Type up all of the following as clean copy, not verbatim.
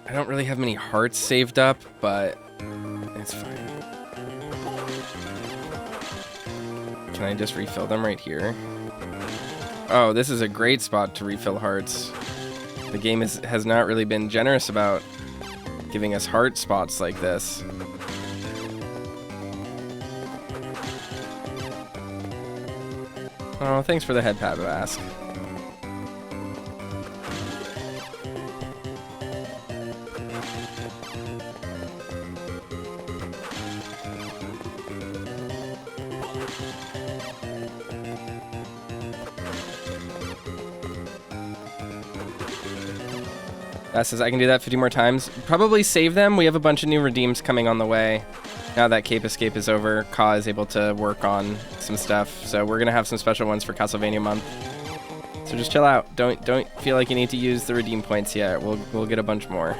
I don't really have many hearts saved up, but it's fine. Can I just refill them right here? Oh, this is a great spot to refill hearts. The game has not really been generous about giving us heart spots like this. Oh, thanks for the head pat, Bask. That says I can do that 50 more times. Probably save them. We have a bunch of new redeems coming on the way. Now that Cape Escape is over, Ka is able to work on some stuff. So we're gonna have some special ones for Castlevania month. So just chill out. Don't feel like you need to use the redeem points yet. We'll get a bunch more.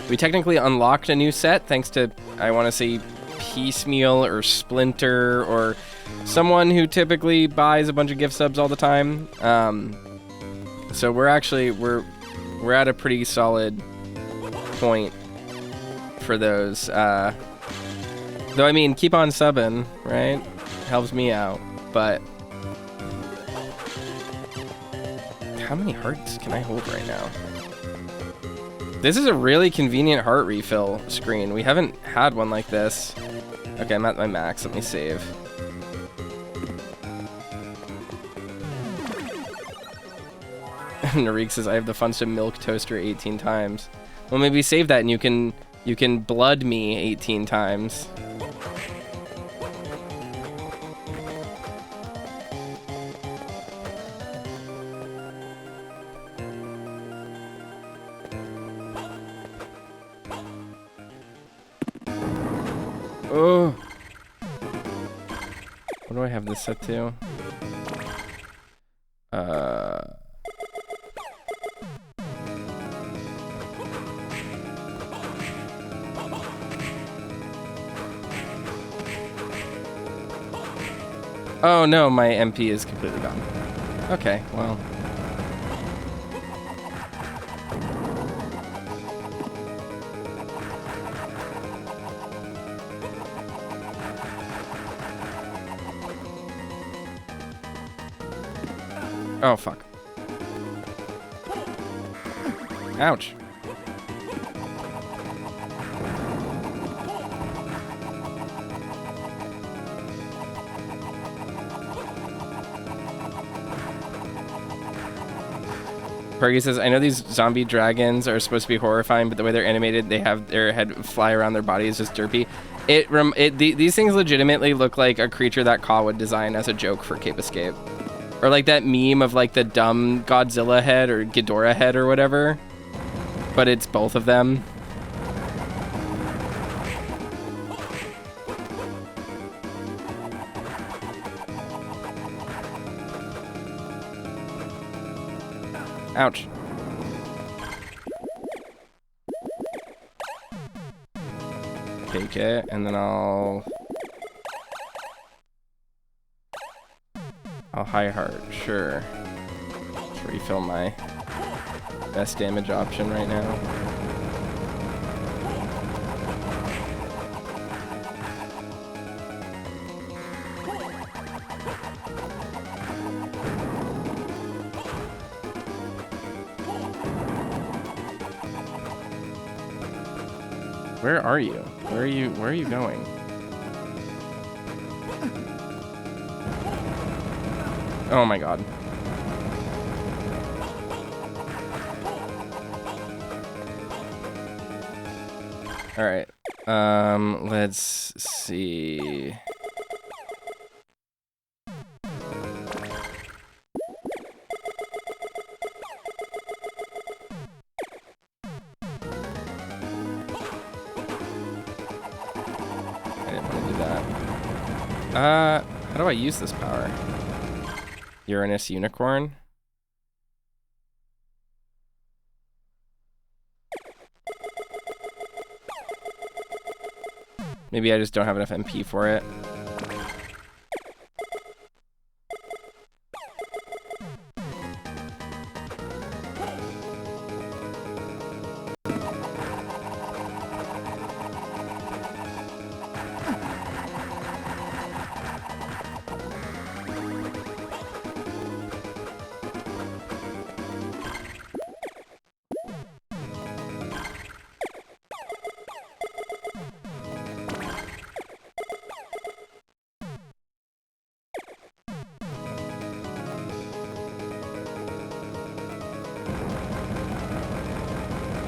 We technically unlocked a new set thanks to, I want to say, Piecemeal or Splinter or someone who typically buys a bunch of gift subs all the time. So we're at a pretty solid point for those. Though I mean, keep on subbing, right? Helps me out. But how many hearts can I hold right now? This is a really convenient heart refill screen. We haven't had one like this. Okay, I'm at my max. Let me save. Narik says, I have the funds to milk Toaster 18 times. Well, maybe save that and you can blood me 18 times. Oh. What do I have this set to? Oh no, my MP is completely gone. Okay, well. Oh, fuck. Ouch. Pergy says, I know these zombie dragons are supposed to be horrifying, but the way they're animated, they have their head fly around their body is just derpy. These things legitimately look like a creature that Ka would design as a joke for Cape Escape. Or like that meme of like the dumb Godzilla head or Ghidorah head or whatever. But it's both of them. Ouch. Take it, and then I'll high heart, sure. Let's refill my best damage option right now. Where are you? Where are you going? Oh my god. All right. Let's see. How do I use this power? Uranus Unicorn? Maybe I just don't have enough MP for it.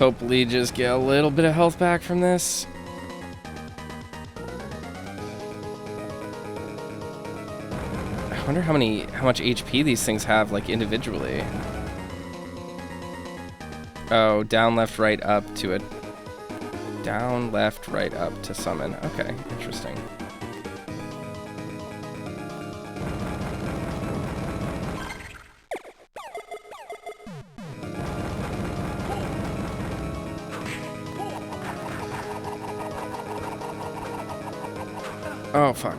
Hopefully just get a little bit of health back from this. I wonder how much HP these things have, like, individually. Oh, down, left, right, up to it. Down, left, right, up to summon. Okay, interesting. Oh, fuck.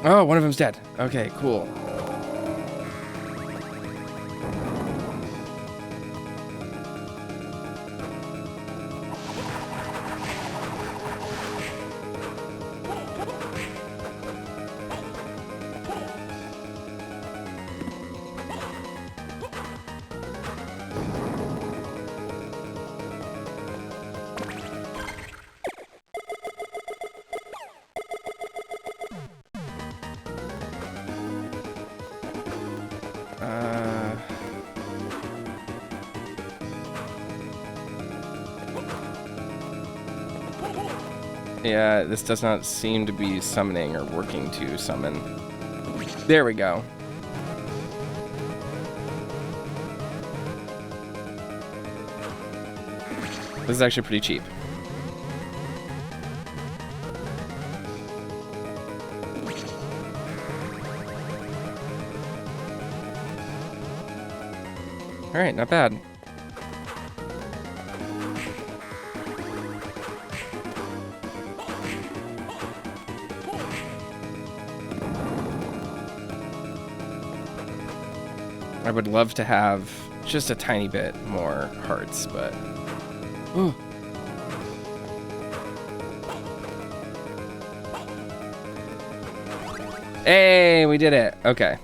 Oh, one of them's dead. Okay, cool. Yeah, this does not seem to be summoning or working to summon. There we go. This is actually pretty cheap. Alright, not bad. I would love to have just a tiny bit more hearts, but... Ooh. Hey, we did it. Okay.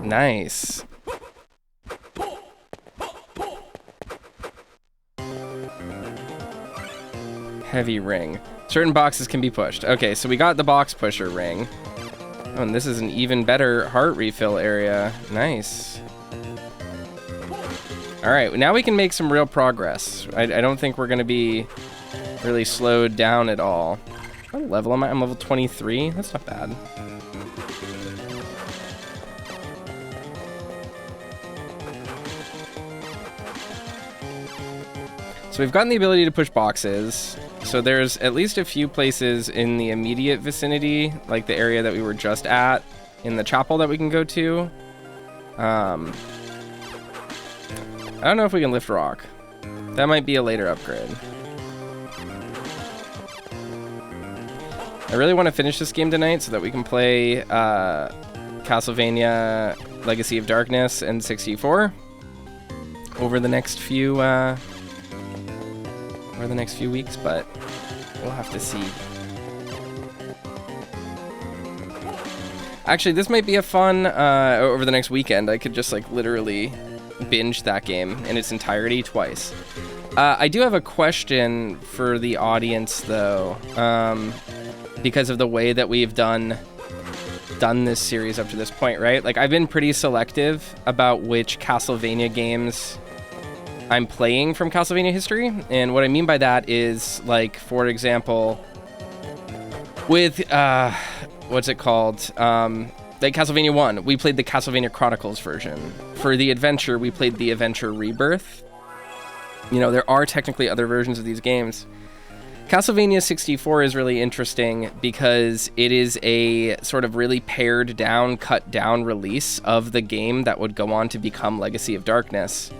Nice. Heavy ring. Certain boxes can be pushed. Okay, so we got the box pusher ring. Oh, and this is an even better heart refill area. Nice. Alright, now we can make some real progress. I don't think we're going to be really slowed down at all. What level am I? I'm level 23? That's not bad. So we've gotten the ability to push boxes. So there's at least a few places in the immediate vicinity, like the area that we were just at, in the chapel that we can go to. I don't know if we can lift rock. That might be a later upgrade. I really want to finish this game tonight so that we can play Castlevania Legacy of Darkness and 64 over the next few weeks, but we'll have to see. Actually, this might be a fun over the next weekend. I could just like literally binge that game in its entirety twice. I do have a question for the audience though, because of the way that we've done this series up to this point, right? Like, I've been pretty selective about which Castlevania games I'm playing from Castlevania history, and what I mean by that is, like, for example, with what's it called? Like Castlevania 1, we played the Castlevania Chronicles version. For the Adventure, we played the Adventure Rebirth. You know, there are technically other versions of these games. Castlevania 64 is really interesting because it is a sort of really pared down, cut down release of the game that would go on to become Legacy of Darkness.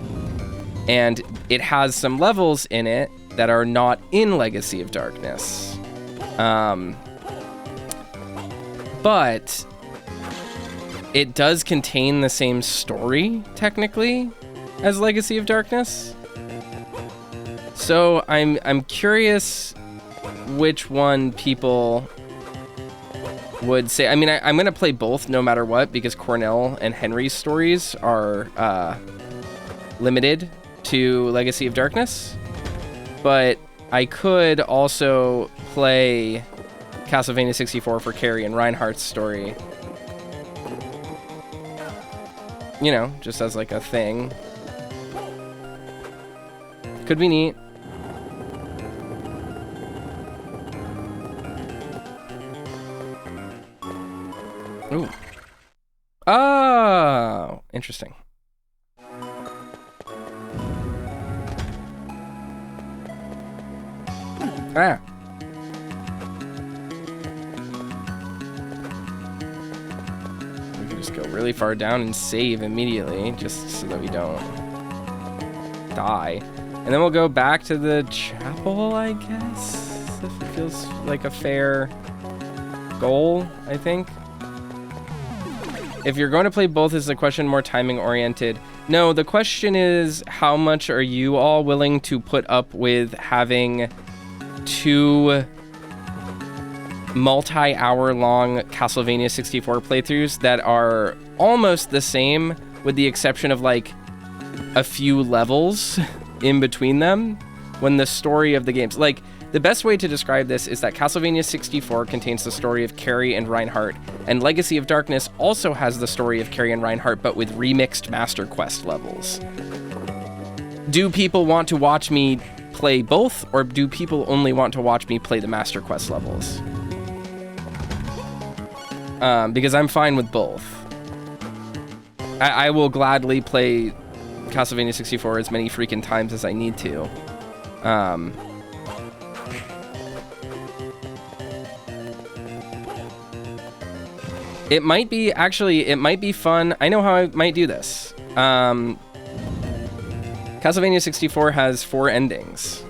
And it has some levels in it that are not in Legacy of Darkness. But it does contain the same story, technically, as Legacy of Darkness. So I'm curious which one people would say, I mean, I'm going to play both no matter what, because Cornell and Henry's stories are limited to Legacy of Darkness. But I could also play Castlevania 64 for Carrie and Reinhardt's story. You know, just as like a thing. Could be neat. Ooh. Oh, interesting. Ah. We can just go really far down and save immediately, just so that we don't die. And then we'll go back to the chapel, I guess, if it feels like a fair goal, I think. If you're going to play both, is the question more timing oriented? No, the question is, how much are you all willing to put up with having 2 multi-hour long Castlevania 64 playthroughs that are almost the same, with the exception of like a few levels in between them, when the story of the games, like, the best way to describe this is that Castlevania 64 contains the story of Carrie and Reinhardt, and Legacy of Darkness also has the story of Carrie and Reinhardt, but with remixed Master Quest levels. Do people want to watch me play both, or do people only want to watch me play the Master Quest levels? Because I'm fine with both. I will gladly play Castlevania 64 as many freaking times as I need to. It might be, actually, it might be fun. I know how I might do this. Castlevania 64 has 4 endings.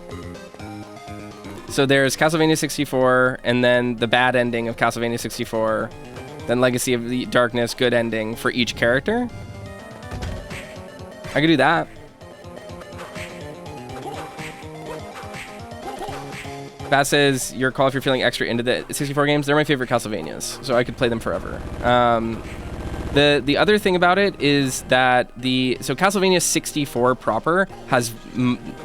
So there's Castlevania 64, and then the bad ending of Castlevania 64, then Legacy of the Darkness, good ending for each character. I could do that. Bass says, your call if you're feeling extra into the 64 games. They're my favorite Castlevanias, so I could play them forever. The other thing about it is that so Castlevania 64 proper has,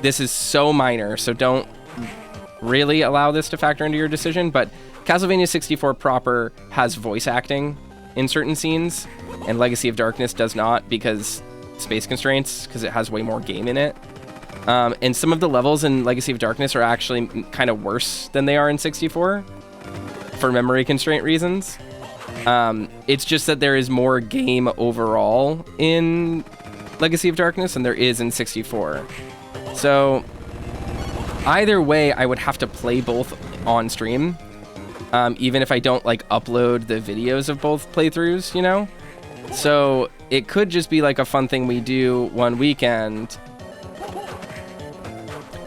this is so minor, so don't really allow this to factor into your decision, but Castlevania 64 proper has voice acting in certain scenes, and Legacy of Darkness does not, because space constraints, because it has way more game in it. And some of the levels in Legacy of Darkness are actually kind of worse than they are in 64 for memory constraint reasons. It's just that there is more game overall in Legacy of Darkness than there is in 64. So either way, I would have to play both on stream, even if I don't like upload the videos of both playthroughs, you know? So it could just be like a fun thing we do one weekend.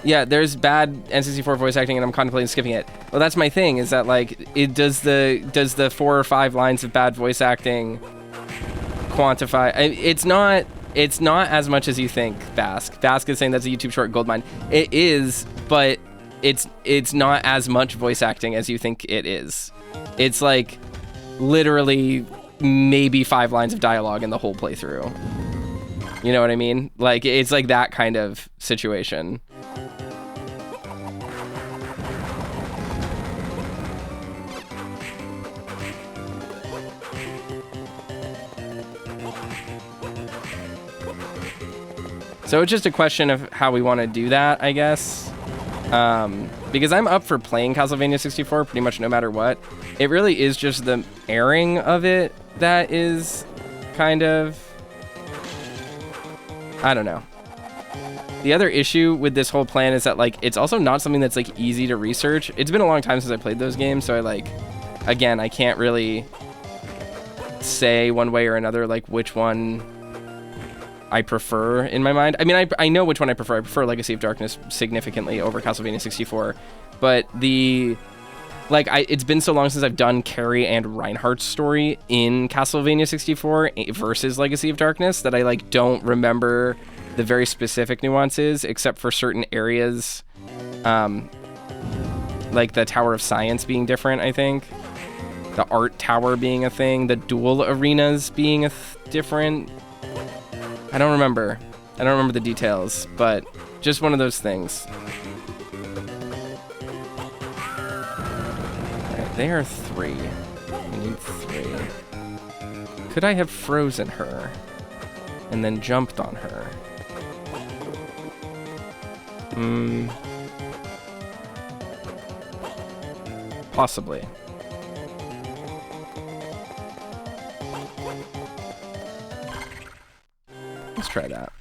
Yeah, there's bad N64 voice acting, and I'm contemplating skipping it. Well, that's my thing, is that like, does the 4 or 5 lines of bad voice acting quantify? It's not as much as you think. Bask is saying that's a YouTube short, Goldmine. It is, but it's not as much voice acting as you think it is. It's like literally maybe 5 lines of dialogue in the whole playthrough. You know what I mean? Like, it's like that kind of situation. So it's just a question of how we want to do that, I guess. Because I'm up for playing Castlevania 64 pretty much no matter what. It really is just the airing of it that is kind of... I don't know. The other issue with this whole plan is that, like, it's also not something that's, like, easy to research. It's been a long time since I played those games, so I, like... Again, I can't really say one way or another, like, which one I prefer in my mind. I mean, I know which one I prefer. I prefer Legacy of Darkness significantly over Castlevania 64. But it's been so long since I've done Carrie and Reinhardt's story in Castlevania 64 versus Legacy of Darkness that I, like, don't remember the very specific nuances, except for certain areas, like the Tower of Science being different, I think. the art tower being a thing, the dual arenas being different. I don't remember. I don't remember the details, but just one of those things. Alright, they are 3. We need 3. Could I have frozen her and then jumped on her? Possibly. Let's try that.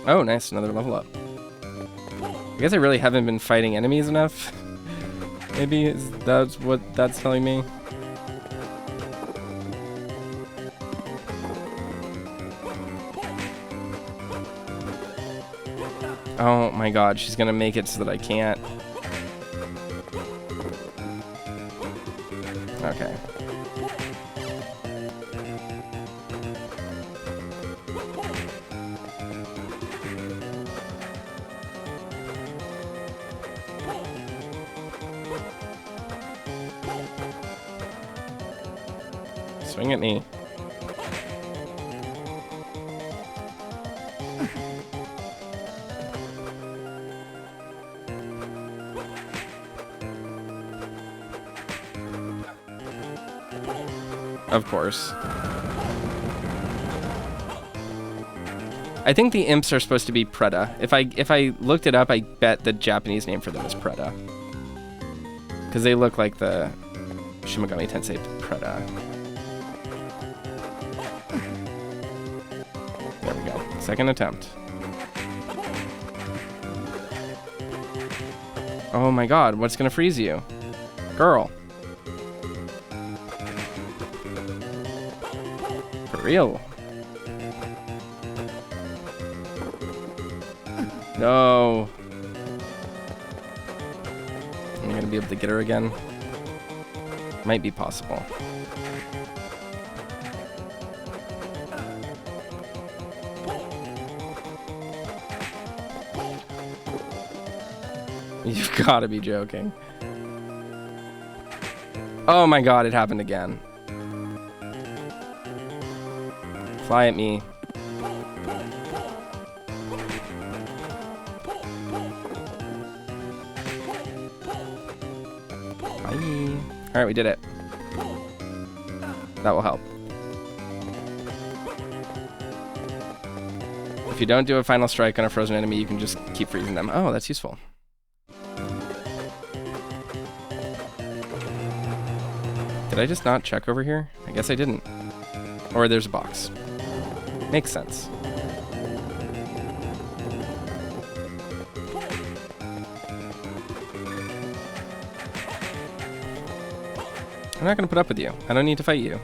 Oh, nice, another level up. I guess I really haven't been fighting enemies enough. Maybe that's what that's telling me. Oh my god, she's gonna make it so that I can't. Okay. Swing at me. Of course. I think the imps are supposed to be Preda. If I looked it up, I bet the Japanese name for them is Preda. Because they look like the Shin Megami Tensei Preda. There we go. Second attempt. Oh my god, what's gonna freeze you? Girl. For real. No. Am I gonna be able to get her again? Might be possible. You've gotta be joking. Oh my god, it happened again. Fly at me. Bye. Alright, we did it. That will help. If you don't do a final strike on a frozen enemy, you can just keep freezing them. Oh, that's useful. Did I just not check over here? I guess I didn't. Or there's a box. Makes sense. I'm not gonna put up with you. I don't need to fight you.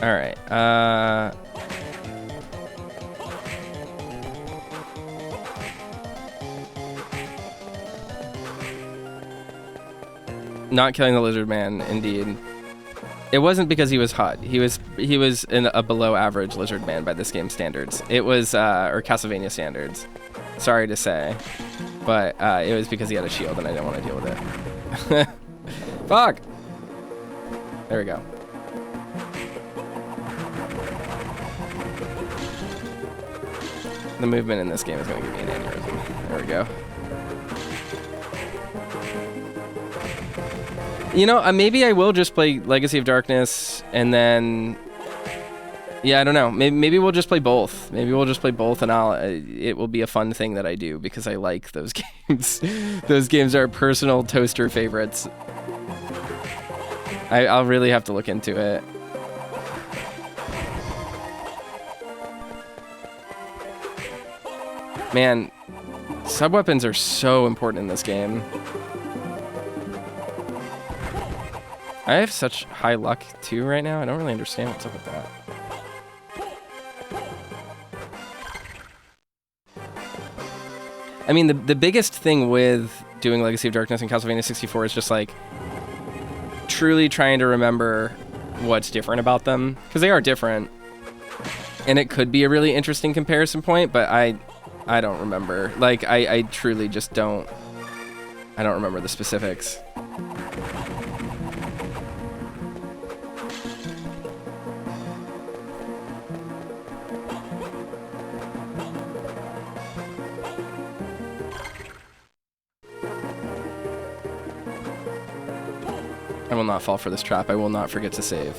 Alright, not killing the lizard man, indeed. It wasn't because he was hot. He was a below average lizard man by this game's standards. It was or Castlevania standards. Sorry to say, but it was because he had a shield and I didn't want to deal with it. Fuck. There we go. The movement in this game is going to give me an aneurysm. There we go. You know, maybe I will just play Legacy of Darkness, and then... Yeah, I don't know. Maybe we'll just play both. Maybe we'll just play both, and it will be a fun thing that I do, because I like those games. Those games are personal toaster favorites. I'll really have to look into it. Man, sub-weapons are so important in this game. I have such high luck, too, right now. I don't really understand what's up with that. I mean, the biggest thing with doing Legacy of Darkness and Castlevania 64 is just, like, truly trying to remember what's different about them, because they are different, and it could be a really interesting comparison point, but I don't remember. Like, I truly just don't. I don't remember the specifics. I will not fall for this trap. I will not forget to save.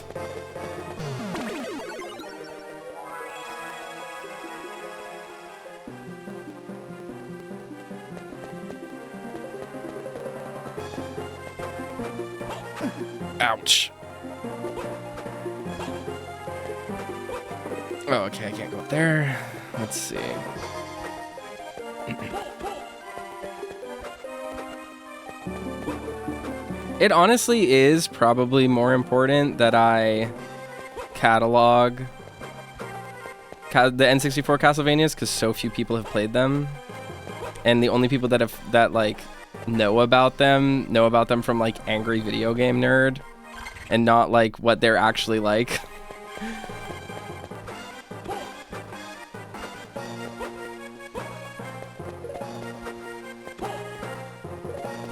Ouch. Oh, okay, I can't go up there. Let's see. It honestly is probably more important that I catalog the N64 Castlevanias, because so few people have played them, and the only people that like know about them from like angry video game nerd, and not like what they're actually like.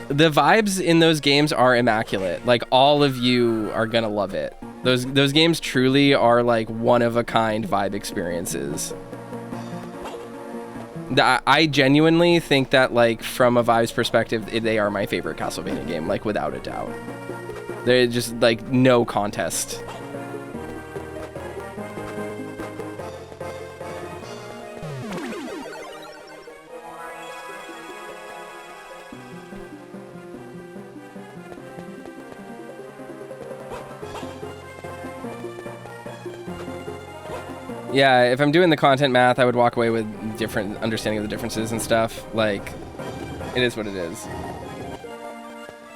The vibes in those games are immaculate. Like, all of you are gonna love it. Those games truly are like one-of-a-kind vibe experiences. I genuinely think that, like, from a vibes perspective, they are my favorite Castlevania game, like, without a doubt. They're just, like, no contest. Yeah, if I'm doing the content math, I would walk away with different understanding of the differences and stuff. Like, it is what it is.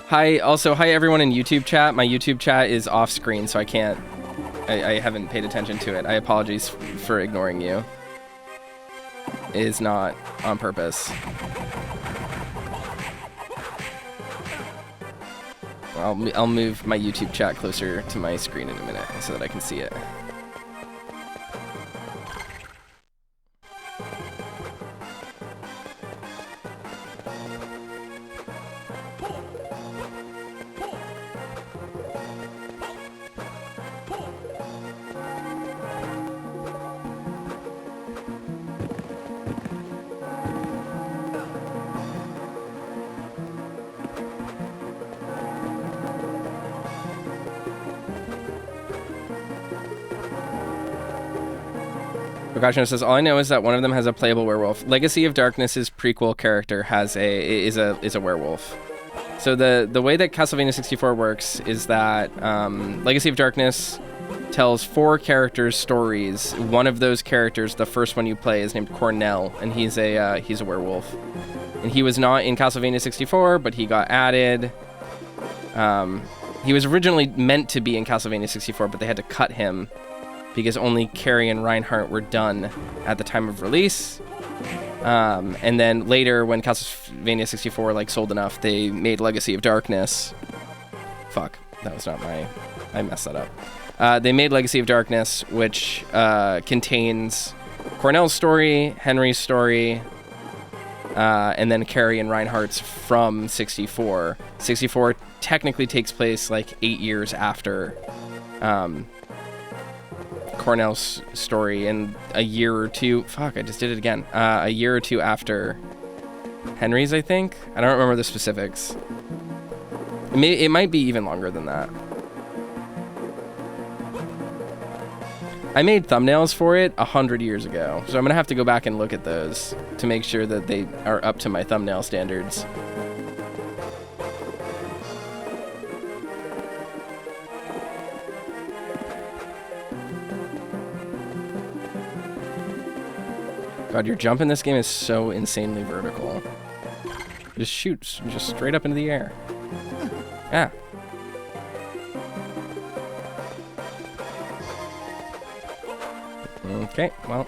Hi everyone in YouTube chat. My YouTube chat is off screen, so I haven't paid attention to it. I apologize for ignoring you. It is not on purpose. I'll move my YouTube chat closer to my screen in a minute so that I can see it. Boccaccio says, all I know is that one of them has a playable werewolf. Legacy of Darkness's prequel character is a werewolf. So the way that Castlevania 64 works is that Legacy of Darkness tells 4 characters' stories. One of those characters, the first one you play, is named Cornell, and he's a werewolf. And he was not in Castlevania 64, but he got added. He was originally meant to be in Castlevania 64, but they had to cut him because only Carrie and Reinhardt were done at the time of release. And then later, when Castlevania 64 like sold enough, they made Legacy of Darkness. Fuck, that was not my... I messed that up. They made Legacy of Darkness, which contains Cornell's story, Henry's story, and then Carrie and Reinhardt's from 64. 64 technically takes place like 8 years after Cornell's story, and a year or two... Fuck, I just did it again. A year or two after Henry's, I think? I don't remember the specifics. It might be even longer than that. I made thumbnails for it 100 years ago, so I'm gonna have to go back and look at those to make sure that they are up to my thumbnail standards. God, your jump in this game is so insanely vertical. It just shoots just straight up into the air. Yeah. Okay, well.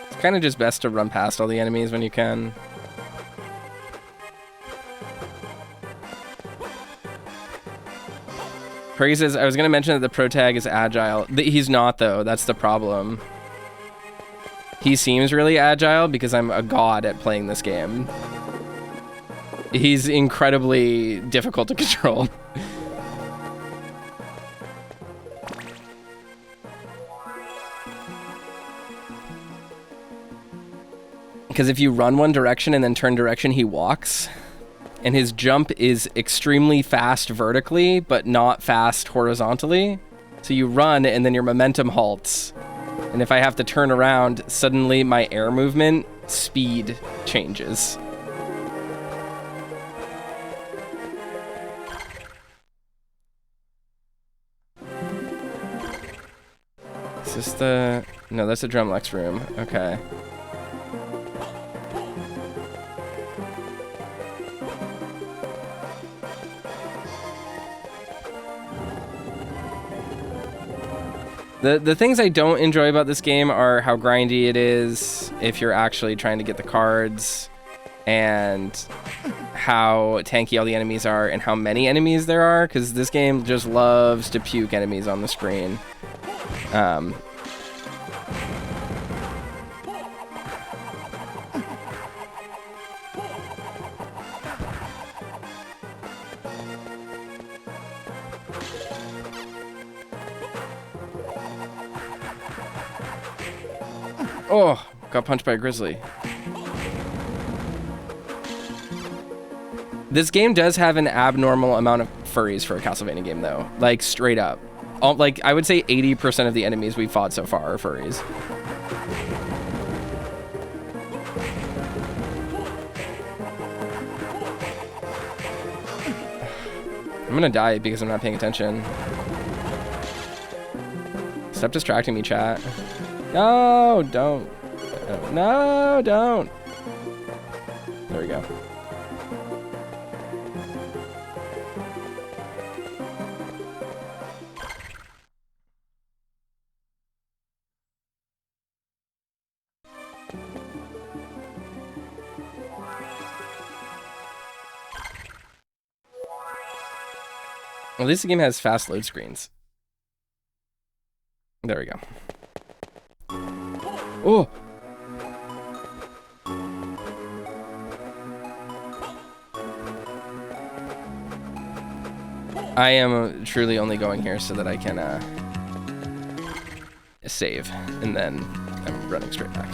It's kind of just best to run past all the enemies when you can. Perky says, I was going to mention that the pro tag is agile. He's not, though. That's the problem. He seems really agile because I'm a god at playing this game. He's incredibly difficult to control. Because if you run one direction and then turn direction, he walks. And his jump is extremely fast vertically, but not fast horizontally. So you run and then your momentum halts. And if I have to turn around, suddenly my air movement speed changes. Is this the... No, that's the Drumlex room. Okay. The things I don't enjoy about this game are how grindy it is if you're actually trying to get the cards, and how tanky all the enemies are, and how many enemies there are, because this game just loves to puke enemies on the screen. Oh, got punched by a grizzly. This game does have an abnormal amount of furries for a Castlevania game, though. Like, straight up. Like, I would say 80% of the enemies we've fought so far are furries. I'm gonna die because I'm not paying attention. Stop distracting me, chat. No, don't. No, don't. There we go. At least the game has fast load screens. There we go. Oh! I am truly only going here so that I can save, and then I'm running straight back.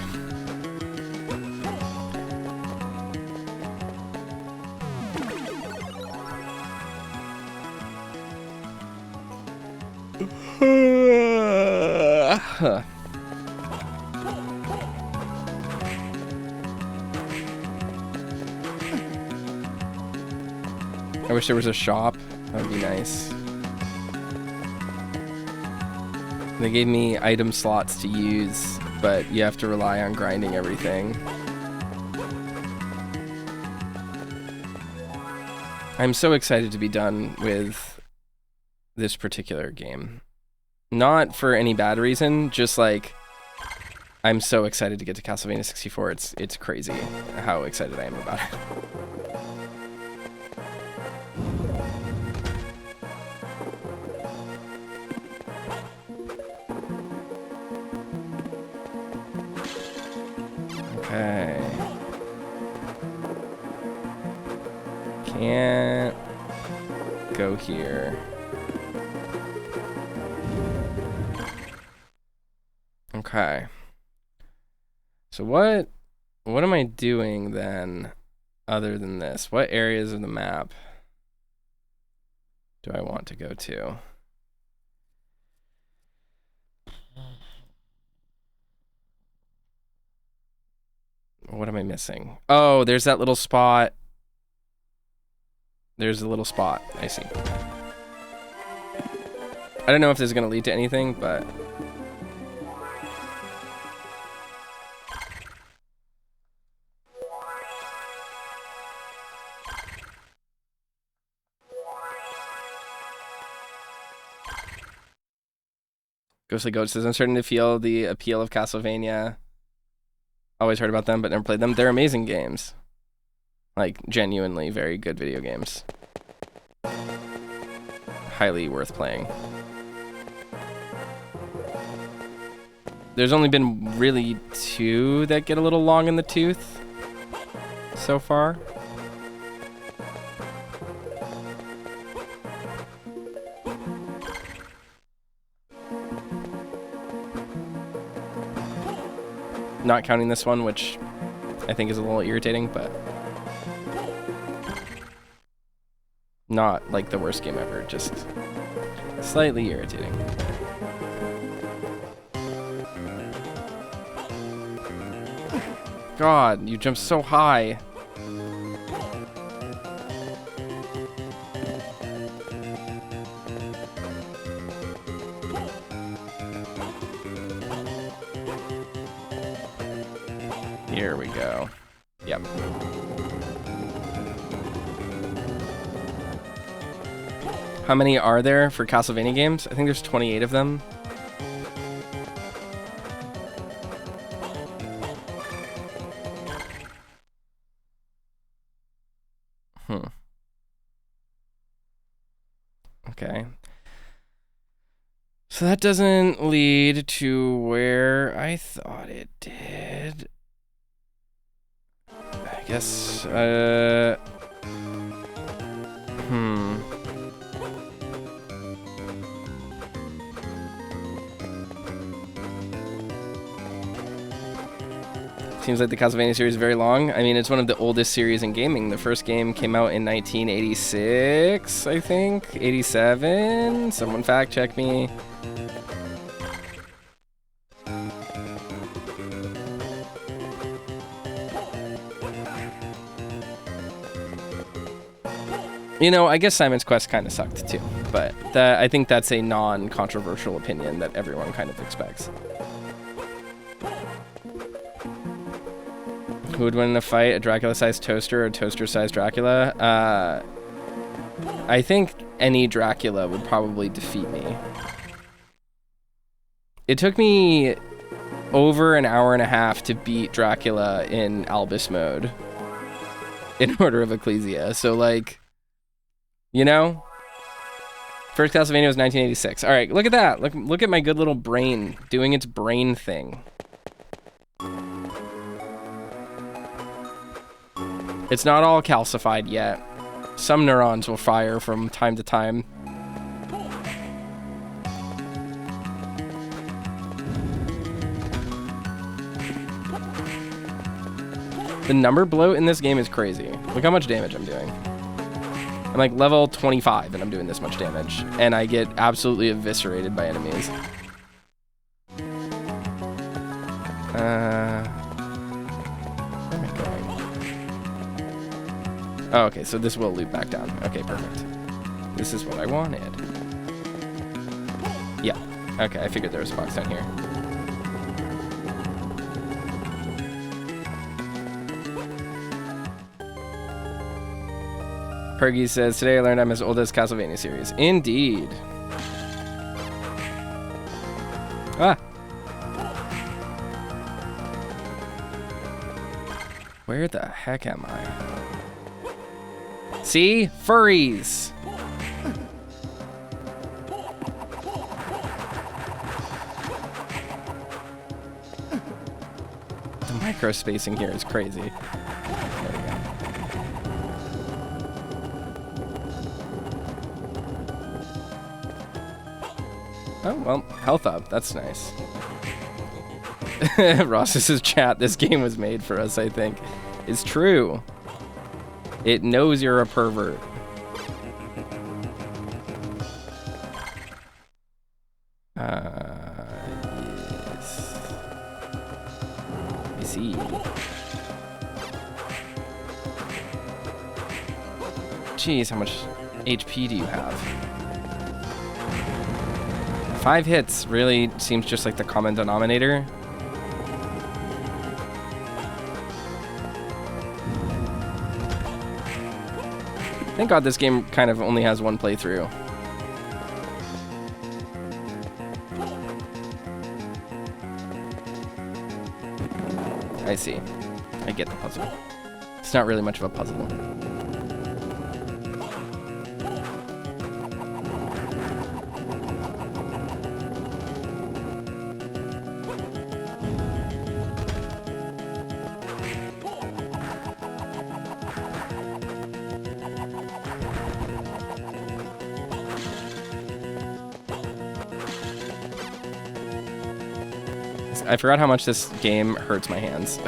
I wish there was a shop. That would be nice. They gave me item slots to use, but you have to rely on grinding everything. I'm so excited to be done with this particular game. Not for any bad reason, just like I'm so excited to get to Castlevania 64. It's crazy how excited I am about it. Okay. Can't go here. Okay. So what am I doing then other than this? What areas of the map do I want to go to? What am I missing? Oh, there's that little spot. There's a little spot. I see. I don't know if this is going to lead to anything, but... Ghostly Goat says, I'm starting to feel the appeal of Castlevania. Always heard about them, but never played them. They're amazing games. Like, genuinely very good video games. highly worth playing. There's only been really 2 that get a little long in the tooth so far. Not counting this one, which I think is a little irritating, but not like the worst game ever, just slightly irritating. God, you jumped so high. Here we go. Yep. How many are there for Castlevania games? I think there's 28 of them. Okay. So that doesn't lead to where I thought it did. I guess, Seems like the Castlevania series is very long. I mean, it's one of the oldest series in gaming. The first game came out in 1986, I think. 87? Someone fact check me. You know, I guess Simon's Quest kind of sucked too, but I think that's a non-controversial opinion that everyone kind of expects. Who would win in a fight, a Dracula-sized toaster or a toaster-sized Dracula? I think any Dracula would probably defeat me. It took me over an hour and a half to beat Dracula in Albus mode in Order of Ecclesia, so like, you know? First Castlevania was 1986. All right, look at that. Look at my good little brain doing its brain thing. It's not all calcified yet. Some neurons will fire from time to time. The number bloat in this game is crazy. Look how much damage I'm doing. I'm like level 25 and I'm doing this much damage. And I get absolutely eviscerated by enemies. Oh, okay, so this will loop back down. Okay, perfect. This is what I wanted. Yeah. Okay, I figured there was a box down here. Pergy says, today I learned I'm as old as Castlevania series. Indeed. Ah. Where the heck am I? See? Furries! The micro spacing here is crazy. There we go. Oh, well, health up. That's nice. Ross's chat, this game was made for us, I think. It's true. It knows you're a pervert. Yes. I see. Jeez, how much HP do you have? 5 hits really seems just like the common denominator. Thank God this game kind of only has one playthrough. I see. I get the puzzle. It's not really much of a puzzle. I forgot how much this game hurts my hands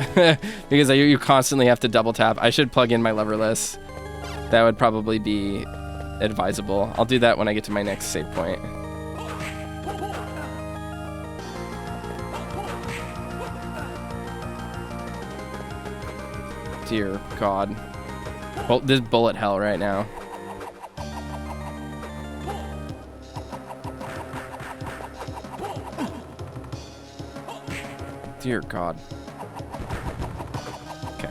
because you constantly have to double tap. I should plug in my leverless. That would probably be advisable. I'll do that when I get to my next save point. Dear God. Well, this bullet hell right now. Dear God. Okay.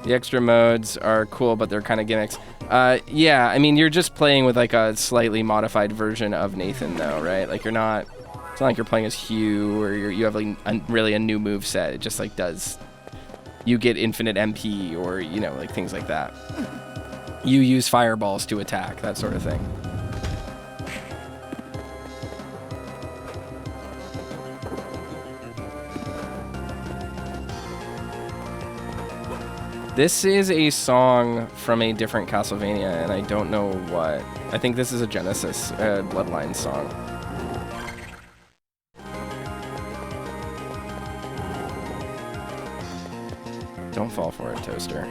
The extra modes are cool, but they're kind of gimmicks. Yeah, I mean, you're just playing with like a slightly modified version of Nathan, though, right? Like, you're not. It's not like you're playing as Hugh or you have like really a new move set. It just like does. You get infinite MP or you know like things like that. You use fireballs to attack, that sort of thing. This is a song from a different Castlevania, and I don't know what. I think this is a Genesis Bloodline song. Don't fall for it, Toaster.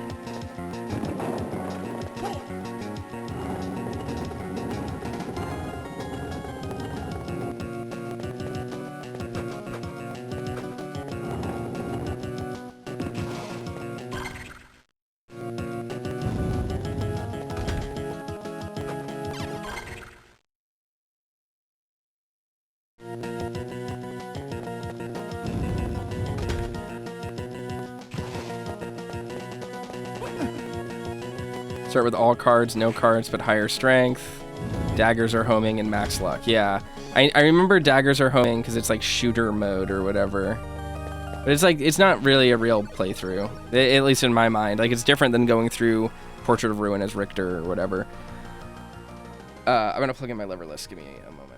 Start with all cards, no cards, but higher strength. Daggers are homing and max luck. Yeah, I remember daggers are homing because it's like shooter mode or whatever. But it's like, it's not really a real playthrough, at least in my mind. Like, it's different than going through Portrait of Ruin as Richter or whatever. I'm gonna plug in my leverless. Give me a moment.